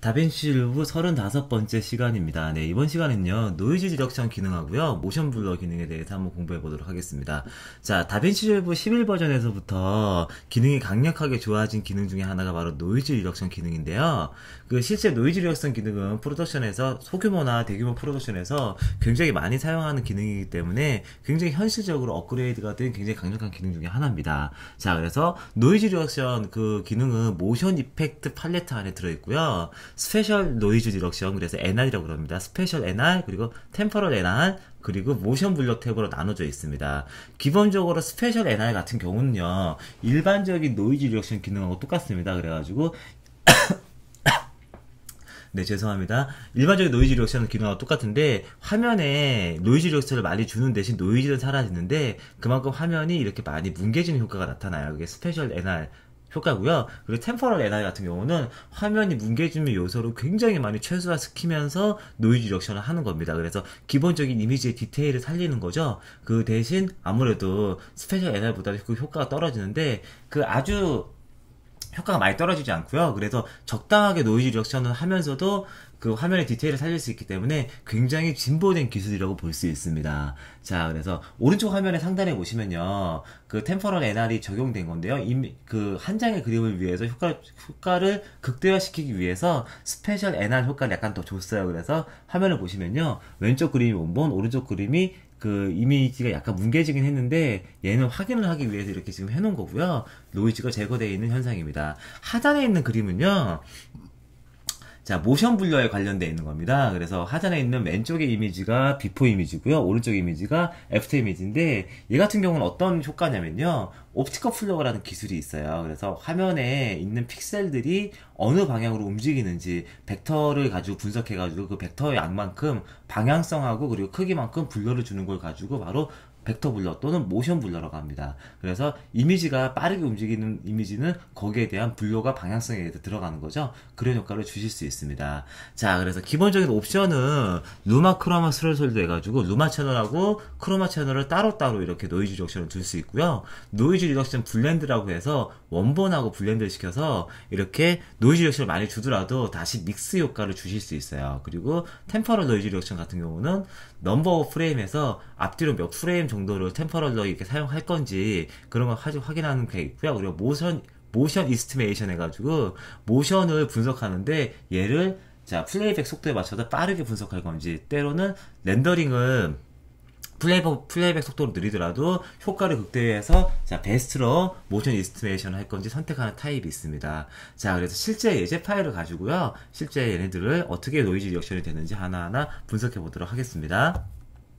다빈치 리solve 35번째 시간입니다. 네, 이번 시간은요, 노이즈 리덕션 기능하고요, 모션 블러 기능에 대해서 한번 공부해 보도록 하겠습니다. 자, 다빈치 리solve 11 버전에서부터 기능이 강력하게 좋아진 기능 중에 하나가 바로 노이즈 리덕션 기능인데요. 실제 노이즈 리덕션 기능은 프로덕션에서, 소규모나 대규모 프로덕션에서 굉장히 많이 사용하는 기능이기 때문에 굉장히 현실적으로 업그레이드가 된 굉장히 강력한 기능 중에 하나입니다. 자, 그래서 노이즈 리덕션 그 기능은 모션 이펙트 팔레트 안에 들어있고요. 스페셜 노이즈 리덕션, 그래서 NR이라고 그럽니다. 스페셜 NR, 그리고 템퍼럴 NR, 그리고 모션 블럭 탭으로 나눠져 있습니다. 기본적으로 스페셜 NR 같은 경우는요, 일반적인 노이즈 리덕션 기능하고 똑같습니다. 그래가지고 네, 죄송합니다. 일반적인 노이즈 리덕션 기능하고 똑같은데, 화면에 노이즈 리덕션을 많이 주는 대신 노이즈는 사라지는데, 그만큼 화면이 이렇게 많이 뭉개지는 효과가 나타나요. 그게 스페셜 NR 효과고요. 그리고 템포럴 NR 같은 경우는 화면이 뭉개지는 요소를 굉장히 많이 최소화시키면서 노이즈 리덕션을 하는 겁니다. 그래서 기본적인 이미지의 디테일을 살리는 거죠. 그 대신 아무래도 스페셜 NR보다 그 효과가 떨어지는데, 아주 효과가 많이 떨어지지 않고요. 그래서 적당하게 노이즈 리덕션을 하면서도 그 화면의 디테일을 살릴 수 있기 때문에 굉장히 진보된 기술이라고 볼 수 있습니다. 자, 그래서 오른쪽 화면의 상단에 보시면요, 그 템퍼럴 NR이 적용된 건데요. 한 장의 그림을 위해서 효과를 극대화시키기 위해서 스페셜 NR 효과를 약간 더 줬어요. 그래서 화면을 보시면요, 왼쪽 그림이 원본, 오른쪽 그림이 이미지가 약간 뭉개지긴 했는데, 얘는 확인을 하기 위해서 이렇게 지금 해놓은 거고요. 노이즈가 제거되어 있는 현상입니다. 하단에 있는 그림은요, 자, 모션 블러에 관련되어 있는 겁니다. 그래서 하단에 있는 왼쪽의 이미지가 비포 이미지고요. 오른쪽 이미지가 애프터 이미지인데, 얘 같은 경우는 어떤 효과냐면요, 옵티컬 플러그라는 기술이 있어요. 그래서 화면에 있는 픽셀들이 어느 방향으로 움직이는지 벡터를 가지고 분석해가지고 그 벡터의 양만큼 방향성하고 그리고 크기만큼 블러를 주는 걸 가지고 바로 벡터 블러 또는 모션 블러라고 합니다. 그래서 이미지가 빠르게 움직이는 이미지는 거기에 대한 블러가 방향성에 의해서 들어가는 거죠. 그런 효과를 주실 수 있습니다. 자, 그래서 기본적인 옵션은 루마 크로마 스레솔드 해가지고 루마 채널하고 크로마 채널을 따로따로 이렇게 노이즈 리덕션을 둘 수 있고요. 노이즈 리덕션 블렌드라고 해서 원본하고 블렌드를 시켜서 이렇게 노이즈 리덕션을 많이 주더라도 다시 믹스 효과를 주실 수 있어요. 그리고 템퍼럴 노이즈 리덕션 같은 경우는 넘버 오브 프레임에서 앞뒤로 몇 프레임 정도를 템퍼럴로 이렇게 사용할 건지 그런 걸 확인하는 게 있고요. 그리고 모션 이스티메이션 해가지고 모션을 분석하는데 얘를 플레이백 속도에 맞춰서 빠르게 분석할 건지, 때로는 렌더링을 플레이백 속도로 느리더라도 효과를 극대화해서 베스트로 모션 이스티메이션을 할 건지 선택하는 타입이 있습니다. 자, 그래서 실제 예제 파일을 가지고요, 실제 얘네들을 어떻게 노이즈 리덕션이 되는지 하나하나 분석해 보도록 하겠습니다.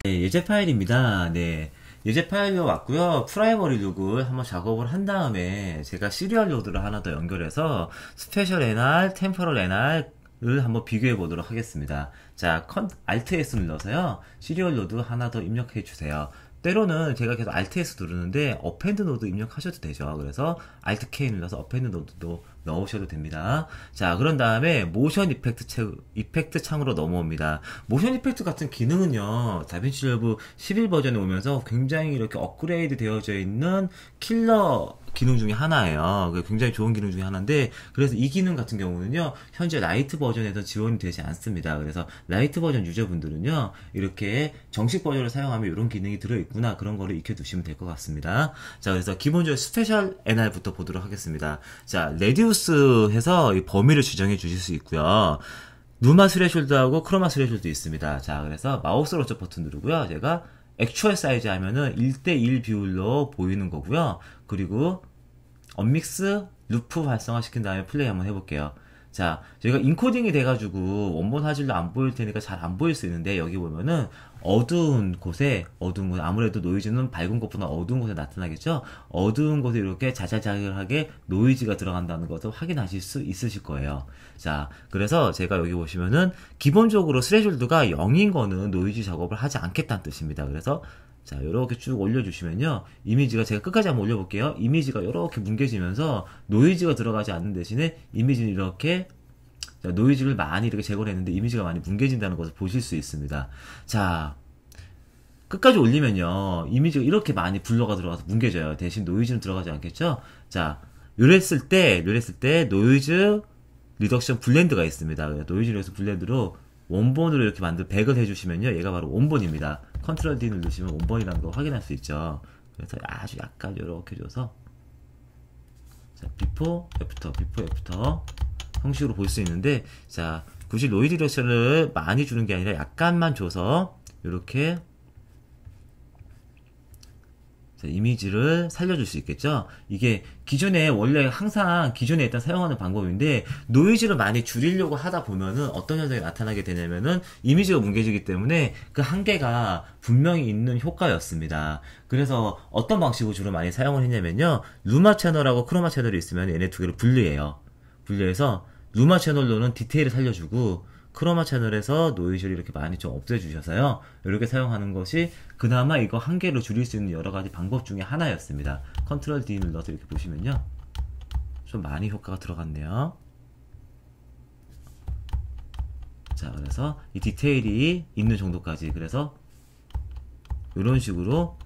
네, 예제 파일입니다. 네, 예제 파일로 왔고요. 프라이머리 룩을 한번 작업을 한 다음에 제가 시리얼 로드를 하나 더 연결해서 스페셜 NR, 템퍼럴 NR을 한번 비교해 보도록 하겠습니다. 자, Alt S 눌러서요, 시리얼 로드 하나 더 입력해 주세요. 때로는 제가 계속 Alt S 누르는데 어펜드 노드 입력하셔도 되죠. 그래서 Alt K 눌러서 어펜드 노드도 넣으셔도 됩니다. 자, 그런 다음에 모션 이펙트 창으로 넘어옵니다. 모션 이펙트 같은 기능은요, 다빈치 리solve 11 버전에 오면서 굉장히 이렇게 업그레이드 되어져 있는 킬러 기능 중에 하나예요. 굉장히 좋은 기능 중에 하나인데, 그래서 이 기능 같은 경우는요, 현재 라이트 버전에서 지원이 되지 않습니다. 그래서 라이트 버전 유저분들은요, 이렇게 정식 버전을 사용하면 이런 기능이 들어있구나, 그런 거를 익혀두시면 될 것 같습니다. 자, 그래서 기본적으로 스페셜 NR부터 보도록 하겠습니다. 자, 레디우스 해서 이 범위를 지정해 주실 수 있고요. 루마 스레숄드하고 크로마 스레숄드 있습니다. 자, 그래서 마우스 오른쪽 버튼 누르고요. 제가 액추얼 사이즈 하면은 1대1 비율로 보이는 거고요. 그리고 언믹스 루프 활성화 시킨 다음에 플레이 한번 해볼게요. 자, 저희가 인코딩이 돼가지고 원본 화질도 안 보일 테니까 잘 안 보일 수 있는데, 여기 보면은 어두운 곳에, 아무래도 노이즈는 밝은 곳보다 어두운 곳에 나타나겠죠? 어두운 곳에 이렇게 자잘자잘하게 노이즈가 들어간다는 것을 확인하실 수 있으실 거예요. 자, 그래서 제가 여기 보시면은 기본적으로 스레졸드가 0인 거는 노이즈 작업을 하지 않겠다는 뜻입니다. 그래서 자, 요렇게 쭉 올려주시면요, 이미지가, 제가 끝까지 한번 올려볼게요. 이미지가 요렇게 뭉개지면서 노이즈가 들어가지 않는 대신에 이미지는 이렇게, 노이즈를 많이 이렇게 제거를 했는데 이미지가 많이 뭉개진다는 것을 보실 수 있습니다. 자, 끝까지 올리면요, 이미지가 이렇게 많이 블러가 들어가서 뭉개져요. 대신 노이즈는 들어가지 않겠죠? 자, 요랬을 때 노이즈 리덕션 블렌드가 있습니다. 노이즈 리덕션 블렌드로 원본으로 이렇게 만든 100을 해주시면요. 얘가 바로 원본입니다. 컨트롤 D 누르시면 원본이라는 거 확인할 수 있죠. 그래서 아주 약간 이렇게 줘서 자, 비포, 애프터 형식으로 볼 수 있는데, 자, 굳이 노이즈 리덕션을 많이 주는 게 아니라 약간만 줘서 이렇게 이미지를 살려줄 수 있겠죠. 이게 기존에 원래 항상 기존에 일단 사용하는 방법인데, 노이즈를 많이 줄이려고 하다 보면은 어떤 현상이 나타나게 되냐면은 이미지가 뭉개지기 때문에 그 한계가 분명히 있는 효과였습니다. 그래서 어떤 방식으로 주로 많이 사용을 했냐면요, 루마 채널하고 크로마 채널이 있으면 얘네 두 개를 분리해요. 분리해서 루마 채널로는 디테일을 살려주고, 크로마 채널에서 노이즈를 이렇게 많이 좀 없애주셔서요, 이렇게 사용하는 것이 그나마 이거 한계를 줄일 수 있는 여러가지 방법 중에 하나였습니다. 컨트롤 D 눌러서 이렇게 보시면요, 좀 많이 효과가 들어갔네요. 자, 그래서 이 디테일이 있는 정도까지, 그래서 이런 식으로,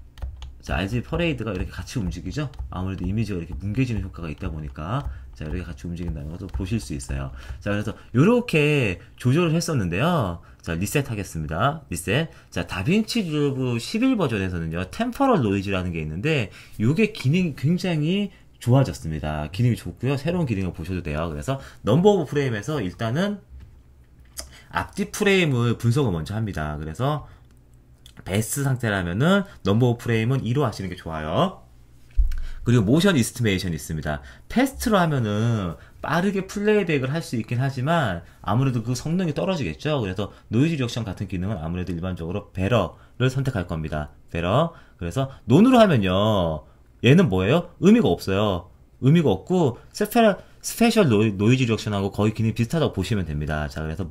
자, RGB 퍼레이드가 이렇게 같이 움직이죠. 아무래도 이미지가 이렇게 뭉개지는 효과가 있다 보니까, 자, 이렇게 같이 움직인다는 것도 보실 수 있어요. 자, 그래서 이렇게 조절을 했었는데요. 자, 리셋 하겠습니다. 리셋. 자, 다빈치 리졸브 11 버전에서는요, 템퍼럴 노이즈라는 게 있는데, 요게 기능이 굉장히 좋아졌습니다. 기능이 좋고요. 새로운 기능을 보셔도 돼요. 그래서 넘버 오브 프레임에서 일단은 앞뒤 프레임을 분석을 먼저 합니다. 그래서 베스트 상태라면은 넘버 오브 프레임은 2로 하시는 게 좋아요. 그리고 모션 이스티메이션이 있습니다. 패스트로 하면은 빠르게 플레이백을 할 수 있긴 하지만 아무래도 그 성능이 떨어지겠죠. 그래서 노이즈 리덕션 같은 기능은 아무래도 일반적으로 베러를 선택할 겁니다. 베러. 그래서 논으로 하면요, 얘는 뭐예요? 의미가 없어요. 의미가 없고 스페셜 노이즈 리덕션하고 거의 기능이 비슷하다고 보시면 됩니다. 자, 그래서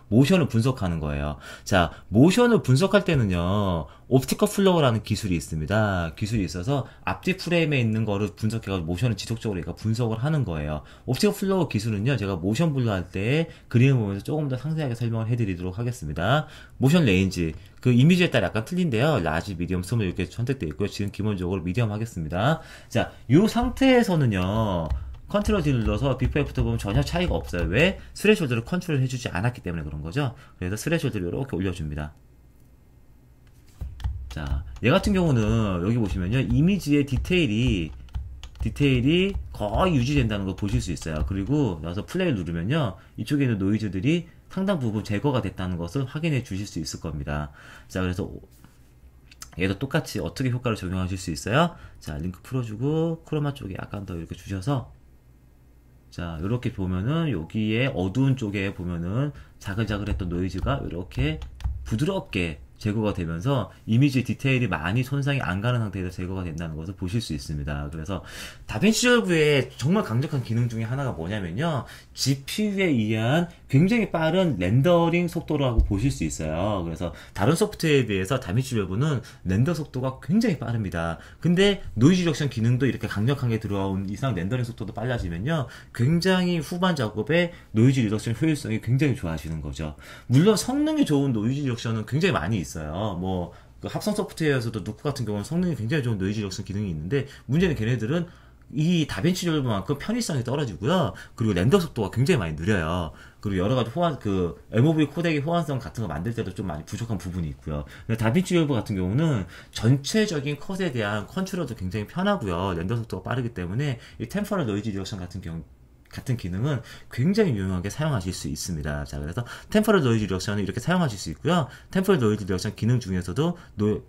모션을 분석하는 거예요. 자, 모션을 분석할 때는요, 옵티컬 플로우라는 기술이 있습니다. 기술이 있어서 앞뒤 프레임에 있는 거를 분석해가지고 모션을 지속적으로 얘가 분석을 하는 거예요. 옵티컬 플로우 기술은요, 제가 모션 분류 할 때 그림을 보면서 조금 더 상세하게 설명을 해드리도록 하겠습니다. 모션 레인지, 그 이미지에 따라 약간 틀린데요. 라지, 미디엄, 스몰 이렇게 선택되어 있고요. 지금 기본적으로 미디엄 하겠습니다. 자, 이 상태에서는요, 컨트롤 D 눌러서 비포 애프터 보면 전혀 차이가 없어요. 왜? 스레숄드를 컨트롤 해주지 않았기 때문에 그런 거죠. 그래서 스레숄드를 이렇게 올려줍니다. 자, 얘 같은 경우는 여기 보시면요, 이미지의 디테일이 거의 유지된다는 걸 보실 수 있어요. 그리고 나서 플레이를 누르면요, 이쪽에 있는 노이즈들이 상당 부분 제거가 됐다는 것을 확인해 주실 수 있을 겁니다. 자, 그래서 얘도 똑같이 어떻게 효과를 적용하실 수 있어요? 자, 링크 풀어주고 크로마 쪽에 약간 더 이렇게 주셔서, 자, 이렇게 보면은 여기에 어두운 쪽에 보면은 자글자글했던 노이즈가 이렇게 부드럽게 제거가 되면서 이미지 디테일이 많이 손상이 안 가는 상태에서 제거가 된다는 것을 보실 수 있습니다. 그래서 다빈치 리졸브의 정말 강력한 기능 중에 하나가 뭐냐면요, GPU에 의한 굉장히 빠른 렌더링 속도라고 보실 수 있어요. 그래서 다른 소프트웨어에 비해서 다빈치 리졸브는 렌더 속도가 굉장히 빠릅니다. 근데 노이즈 리덕션 기능도 이렇게 강력하게 들어온 이상 렌더링 속도도 빨라지면요, 굉장히 후반 작업에 노이즈 리덕션 효율성이 굉장히 좋아지는 거죠. 물론 성능이 좋은 노이즈 리덕션은 굉장히 많이 있어요. 뭐, 그 합성 소프트웨어에서도 누크 같은 경우는 성능이 굉장히 좋은 노이즈 리덕션 기능이 있는데, 문제는 걔네들은 이 다빈치 리졸브만큼 편의성이 떨어지고요. 그리고 렌더 속도가 굉장히 많이 느려요. 그리고 여러 가지 MOV 코덱의 호환성 같은 거 만들 때도 좀 많이 부족한 부분이 있고요. 근데 다빈치 리졸브 같은 경우는 전체적인 컷에 대한 컨트롤도 굉장히 편하고요. 렌더 속도가 빠르기 때문에 이 템포럴 노이즈 리덕션 같은 기능은 굉장히 유용하게 사용하실 수 있습니다. 자, 그래서 템포럴 노이즈 리덕션은 이렇게 사용하실 수 있고요. 템포럴 노이즈 리덕션 기능 중에서도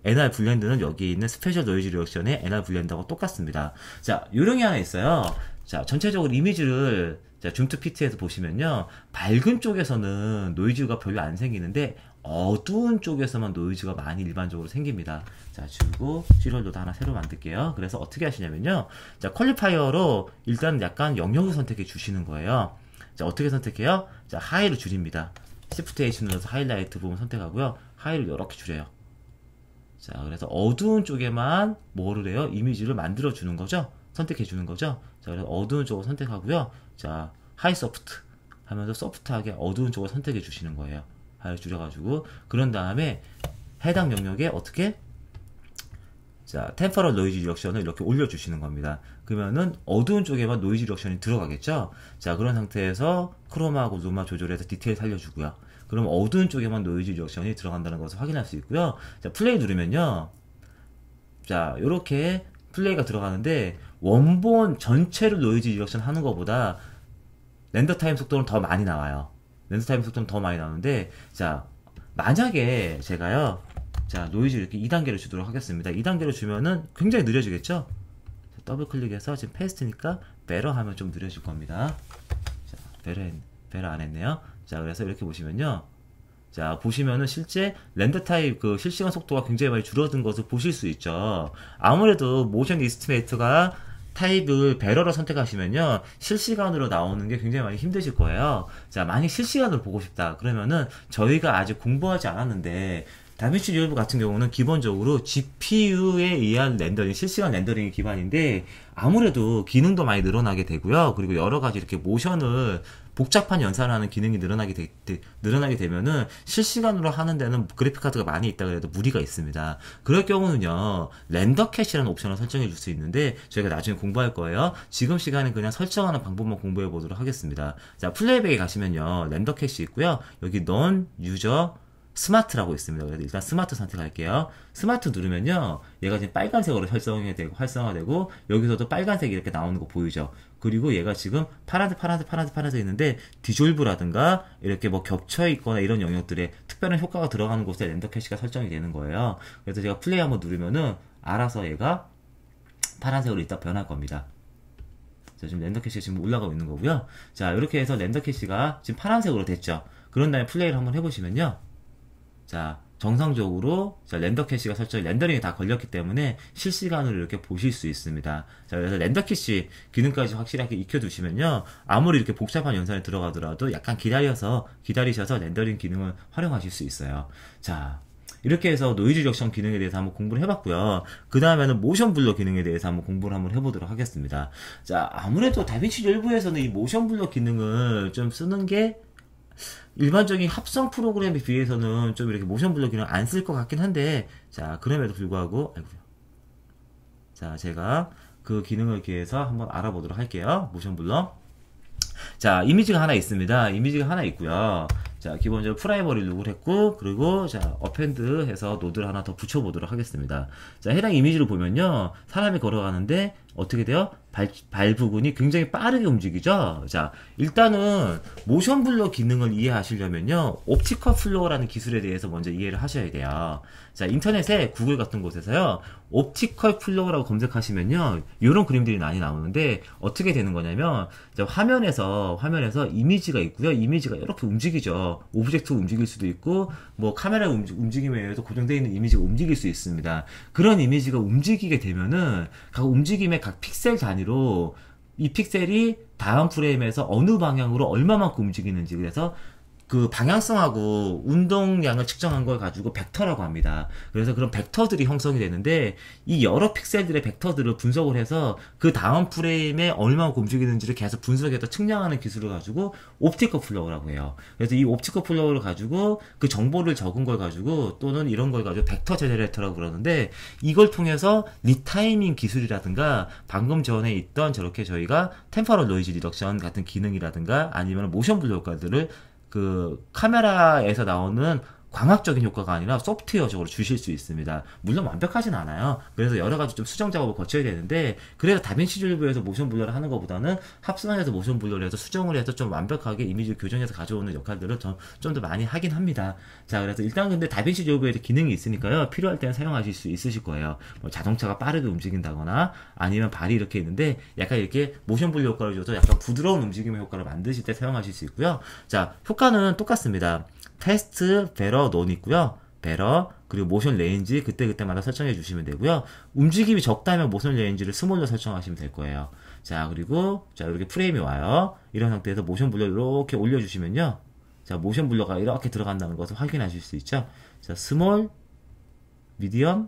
NR 블렌드는 여기 있는 스페셜 노이즈 리덕션의 NR 블렌드하고 똑같습니다. 자, 요령이 하나 있어요. 자, 전체적으로 이미지를 줌투 피트에서 보시면요, 밝은 쪽에서는 노이즈가 별로 안 생기는데 어두운 쪽에서만 노이즈가 많이 일반적으로 생깁니다. 자, 지우고 시럴로도 하나 새로 만들게요. 그래서 어떻게 하시냐면요, 자, 퀄리파이어로 일단 약간 영역을 선택해 주시는 거예요. 자, 어떻게 선택해요? 자, 하이를 줄입니다. Shift H 눌러서 하이라이트 부분 선택하고요, 하이를 이렇게 줄여요. 자, 그래서 어두운 쪽에만 뭐를 해요? 이미지를 만들어 주는 거죠. 선택해 주는 거죠. 자, 그래서 어두운 쪽을 선택하고요, 자, 하이 소프트 하면서 소프트하게 어두운 쪽을 선택해 주시는 거예요. 하이를 줄여가지고, 그런 다음에 해당 영역에 어떻게 자, 템퍼럴 노이즈 리덕션을 이렇게 올려주시는 겁니다. 그러면은 어두운 쪽에만 노이즈 리덕션이 들어가겠죠? 자, 그런 상태에서 크로마하고 루마 조절해서 디테일 살려주고요. 그럼 어두운 쪽에만 노이즈 리덕션이 들어간다는 것을 확인할 수 있고요. 자, 플레이 누르면요. 자, 요렇게 플레이가 들어가는데 원본 전체를 노이즈 리덕션 하는 것보다 렌더 타임 속도는 더 많이 나와요. 렌더 타임 속도는 더 많이 나오는데, 자, 만약에 제가요, 자, 노이즈 이렇게 2단계로 주도록 하겠습니다. 2단계로 주면은 굉장히 느려지겠죠? 자, 더블 클릭해서 지금 페이스트니까 베러 하면 좀 느려질 겁니다. 자, 베러 안 했네요. 자, 그래서 이렇게 보시면요. 자, 보시면은 실제 렌더 타입 그 실시간 속도가 굉장히 많이 줄어든 것을 보실 수 있죠. 아무래도 모션 이스티메이터가 타입을 베러로 선택하시면요, 실시간으로 나오는 게 굉장히 많이 힘드실 거예요. 자, 만약 실시간으로 보고 싶다 그러면은 저희가 아직 공부하지 않았는데 다빈치 리졸브 같은 경우는 기본적으로 GPU에 의한 렌더링, 실시간 렌더링이 기반인데 아무래도 기능도 많이 늘어나게 되고요. 그리고 여러 가지 이렇게 모션을 복잡한 연산하는 기능이 늘어나게 되면은 실시간으로 하는 데는 그래픽 카드가 많이 있다 그래도 무리가 있습니다. 그럴 경우는요, 렌더 캐시라는 옵션을 설정해 줄 수 있는데 저희가 나중에 공부할 거예요. 지금 시간에 그냥 설정하는 방법만 공부해 보도록 하겠습니다. 자, 플레이백에 가시면요, 렌더 캐시 있고요. 여기 넌 유저 스마트라고 있습니다. 그래서 일단 스마트 선택할게요. 스마트 누르면요, 얘가 지금 빨간색으로 활성화되고 여기서도 빨간색이 이렇게 나오는 거 보이죠? 그리고 얘가 지금 파란색 있는데 디졸브라든가 이렇게 뭐 겹쳐 있거나 이런 영역들에 특별한 효과가 들어가는 곳에 렌더 캐시가 설정이 되는 거예요. 그래서 제가 플레이 한번 누르면은 알아서 얘가 파란색으로 이따 변할 겁니다. 자, 지금 렌더 캐시가 지금 올라가고 있는 거고요. 자, 이렇게 해서 렌더 캐시가 지금 파란색으로 됐죠. 그런 다음에 플레이를 한번 해보시면요. 자, 정상적으로 자, 렌더 캐시가 렌더링이 다 걸렸기 때문에 실시간으로 이렇게 보실 수 있습니다. 자, 그래서 렌더 캐시 기능까지 확실하게 익혀두시면요, 아무리 이렇게 복잡한 연산에 들어가더라도 약간 기다리셔서 렌더링 기능을 활용하실 수 있어요. 자, 이렇게 해서 노이즈 리덕션 기능에 대해서 한번 공부를 해봤고요. 그 다음에는 모션 블러 기능에 대해서 한번 공부를 한번 해보도록 하겠습니다. 자, 아무래도 다빈치 리졸브에서는 이 모션 블러 기능을 좀 쓰는 게 일반적인 합성 프로그램에 비해서는 좀 이렇게 모션 블러 기능 안 쓸 것 같긴 한데, 자, 그럼에도 불구하고, 아이고요. 자, 제가 그 기능을 기해서 한번 알아보도록 할게요. 모션 블러. 자, 이미지가 하나 있습니다. 이미지가 하나 있고요. 자, 기본적으로 프라이머리 룩을 했고, 그리고 자, 어펜드 해서 노드를 하나 더 붙여보도록 하겠습니다. 자, 해당 이미지를 보면요, 사람이 걸어가는데 어떻게 돼요? 발 부분이 굉장히 빠르게 움직이죠. 자, 일단은 모션 블러 기능을 이해하시려면요, 옵티컬 플로어라는 기술에 대해서 먼저 이해를 하셔야 돼요. 자, 인터넷에 구글 같은 곳에서요, 옵티컬 플로어라고 검색하시면요, 이런 그림들이 많이 나오는데 어떻게 되는 거냐면, 자, 화면에서 이미지가 있고요. 이미지가 이렇게 움직이죠. 오브젝트가 움직일 수도 있고, 뭐 카메라 움직임에 의해서 고정되어 있는 이미지가 움직일 수 있습니다. 그런 이미지가 움직이게 되면은 각 움직임의 각 픽셀 단위로 이 픽셀이 다음 프레임에서 어느 방향으로 얼마만큼 움직이는지, 그래서 그 방향성하고 운동량을 측정한 걸 가지고 벡터라고 합니다. 그래서 그런 벡터들이 형성이 되는데 이 여러 픽셀들의 벡터들을 분석을 해서 그 다음 프레임에 얼마만큼 움직이는지를 계속 분석해서 측량하는 기술을 가지고 옵티컬 플로어라고 해요. 그래서 이 옵티컬 플로어를 가지고 그 정보를 적은 걸 가지고 또는 이런 걸 가지고 벡터 제너레이터라고 그러는데, 이걸 통해서 리타이밍 기술이라든가 방금 전에 있던 저렇게 저희가 템퍼럴 노이즈 리덕션 같은 기능이라든가 아니면 모션 블러 효과들을 그 카메라에서 나오는 광학적인 효과가 아니라 소프트웨어적으로 주실 수 있습니다. 물론 완벽하진 않아요. 그래서 여러 가지 좀 수정 작업을 거쳐야 되는데, 그래서 다빈치 리졸브에서 모션 블러를 하는 것보다는 합성해서 모션 블러를 해서 수정을 해서 좀 완벽하게 이미지를 교정해서 가져오는 역할들을 좀 더 많이 하긴 합니다. 자, 그래서 일단 근데 다빈치 리졸브에 기능이 있으니까요, 필요할 때는 사용하실 수 있으실 거예요. 뭐 자동차가 빠르게 움직인다거나 아니면 발이 이렇게 있는데 약간 이렇게 모션 블러 효과를 줘서 약간 부드러운 움직임의 효과를 만드실 때 사용하실 수 있고요. 자, 효과는 똑같습니다. 테스트, 베러, 논 있고요. 베러, 그리고 모션 레인지 그때마다 설정해 주시면 되고요. 움직임이 적다면 모션 레인지를 스몰로 설정하시면 될 거예요. 자, 그리고 자, 이렇게 프레임이 와요. 이런 상태에서 모션 블러 이렇게 올려주시면요, 자, 모션 블러가 이렇게 들어간다는 것을 확인하실 수 있죠. 자, 스몰, 미디엄,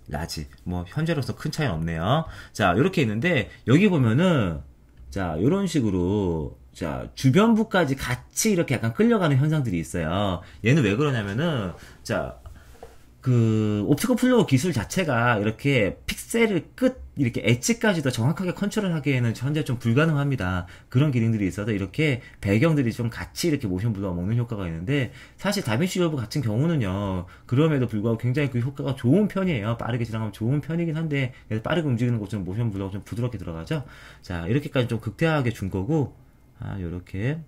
라지. 뭐 현재로서 큰 차이는 없네요. 자, 이렇게 있는데 여기 보면은 자, 이런 식으로 자, 주변부까지 같이 이렇게 약간 끌려가는 현상들이 있어요. 얘는 왜 그러냐면은 자, 그 옵티컬 플로우 기술 자체가 이렇게 픽셀을 끝 이렇게 엣지까지도 정확하게 컨트롤하기에는 현재 좀 불가능합니다. 그런 기능들이 있어서 이렇게 배경들이 좀 같이 이렇게 모션 블러가 먹는 효과가 있는데, 사실 다빈치 리졸브 같은 경우는요, 그럼에도 불구하고 굉장히 그 효과가 좋은 편이에요. 빠르게 지나가면 좋은 편이긴 한데, 그래서 빠르게 움직이는 곳은 모션 블러가 좀 부드럽게 들어가죠. 자, 이렇게까지 좀 극대화하게 준 거고, 요렇게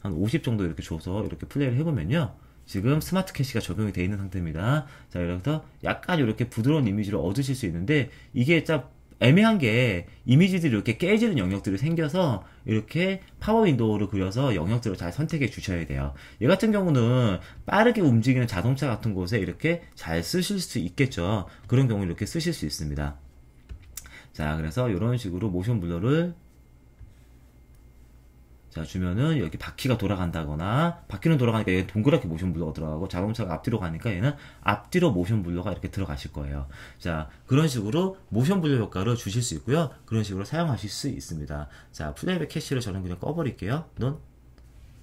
한 50 정도 이렇게 줘서 이렇게 플레이를 해보면요, 지금 스마트 캐시가 적용이 되어 있는 상태입니다. 자, 이래서 약간 이렇게 부드러운 이미지를 얻으실 수 있는데, 이게 참 애매한 게 이미지들이 이렇게 깨지는 영역들이 생겨서 이렇게 파워 윈도우를 그려서 영역들을 잘 선택해 주셔야 돼요. 얘 같은 경우는 빠르게 움직이는 자동차 같은 곳에 이렇게 잘 쓰실 수 있겠죠. 그런 경우 이렇게 쓰실 수 있습니다. 자, 그래서 이런 식으로 모션 블러를 자, 주면은 여기 바퀴가 돌아간다거나, 바퀴는 돌아가니까 얘는 동그랗게 모션 블러가 들어가고, 자동차가 앞뒤로 가니까 얘는 앞뒤로 모션 블러가 이렇게 들어가실 거예요. 자, 그런 식으로 모션 블러 효과를 주실 수 있고요. 그런 식으로 사용하실 수 있습니다. 자, 플레이백 캐시를 저는 그냥 꺼버릴게요. 넌?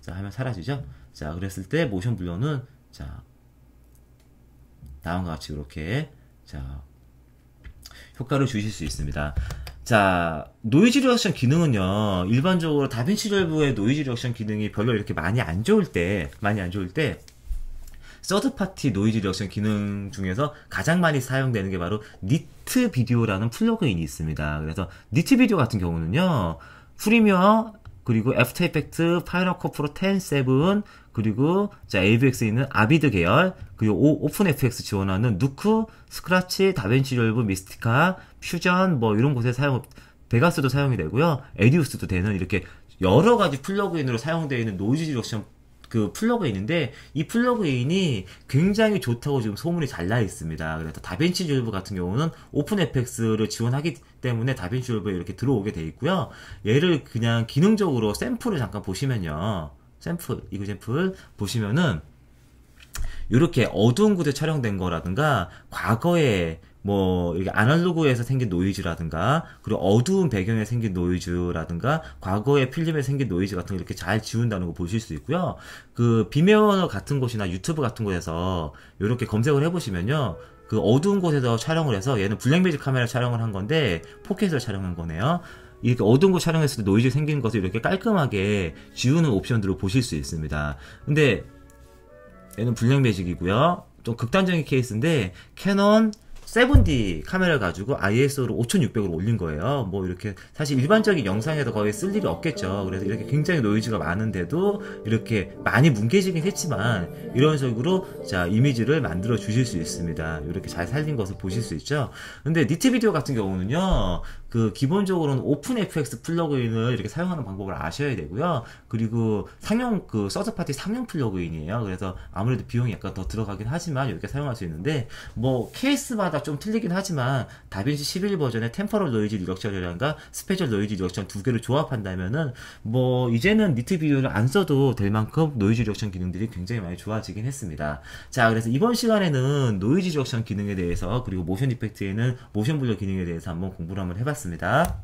자, 하면 사라지죠? 자, 그랬을 때 모션 블러는, 자, 다음과 같이 이렇게, 자, 효과를 주실 수 있습니다. 자, 노이즈 리덕션 기능은요, 일반적으로 다빈치 리졸브의 노이즈 리덕션 기능이 별로 이렇게 많이 안 좋을 때, 서드 파티 노이즈 리덕션 기능 중에서 가장 많이 사용되는 게 바로 니트 비디오라는 플러그인이 있습니다. 그래서 니트 비디오 같은 경우는요, 프리미어, 그리고 애프터 이펙트, 파이널 컷 프로 10, 7, 그리고 자, AVX에 있는 아비드 계열, 그리고 오픈 FX 지원하는 누크, 스크라치, 다빈치 리졸브, 미스티카, 퓨전 뭐 이런 곳에 베가스도 사용이 되고요. 에디우스도 되는 이렇게 여러 가지 플러그인으로 사용되어 있는 노이즈 리덕션 그 플러그인인데, 이 플러그인이 굉장히 좋다고 지금 소문이 잘 나 있습니다. 그래서 다빈치 리졸브 같은 경우는 오픈 FX를 지원하기 때문에 다빈치 리졸브에 이렇게 들어오게 돼 있고요. 얘를 그냥 기능적으로 샘플을 잠깐 보시면요, 이그샘플 보시면은 이렇게 어두운 곳에 촬영된 거라든가, 과거에 뭐 이렇게 아날로그에서 생긴 노이즈라든가, 그리고 어두운 배경에 생긴 노이즈라든가, 과거의 필름에 생긴 노이즈 같은 거 이렇게 잘 지운다는 거 보실 수 있고요. 그 비메어 같은 곳이나 유튜브 같은 곳에서 이렇게 검색을 해보시면요, 그 어두운 곳에서 촬영을 해서, 얘는 블랙매직 카메라 촬영을 한 건데 4K에서 촬영한 거네요. 이렇게 어두운 곳 촬영했을 때 노이즈 생기는 것을 이렇게 깔끔하게 지우는 옵션들을 보실 수 있습니다. 근데 얘는 블랙매직이고요. 좀 극단적인 케이스인데, 캐논 7D 카메라를 가지고 ISO를 5600으로 올린 거예요. 뭐 이렇게 사실 일반적인 영상에도 거의 쓸 일이 없겠죠. 그래서 이렇게 굉장히 노이즈가 많은데도 이렇게 많이 뭉개지긴 했지만, 이런 식으로 자, 이미지를 만들어 주실 수 있습니다. 이렇게 잘 살린 것을 보실 수 있죠. 근데 니트 비디오 같은 경우는요, 그 기본적으로는 오픈 FX 플러그인을 이렇게 사용하는 방법을 아셔야 되고요. 그리고 상용 그 서드 파티 상용 플러그인이에요. 그래서 아무래도 비용이 약간 더 들어가긴 하지만 이렇게 사용할 수 있는데, 뭐 케이스마다 좀 틀리긴 하지만 다빈치 11 버전의 템퍼럴 노이즈 리덕션이란가 스페셜 노이즈 리덕션 두 개를 조합한다면은 뭐 이제는 니트 비디오를 안 써도 될 만큼 노이즈 리덕션 기능들이 굉장히 많이 좋아지긴 했습니다. 자, 그래서 이번 시간에는 노이즈 리덕션 기능에 대해서, 그리고 모션 이펙트에는 모션 블러 기능에 대해서 한번 공부를 한번 해봤습니다.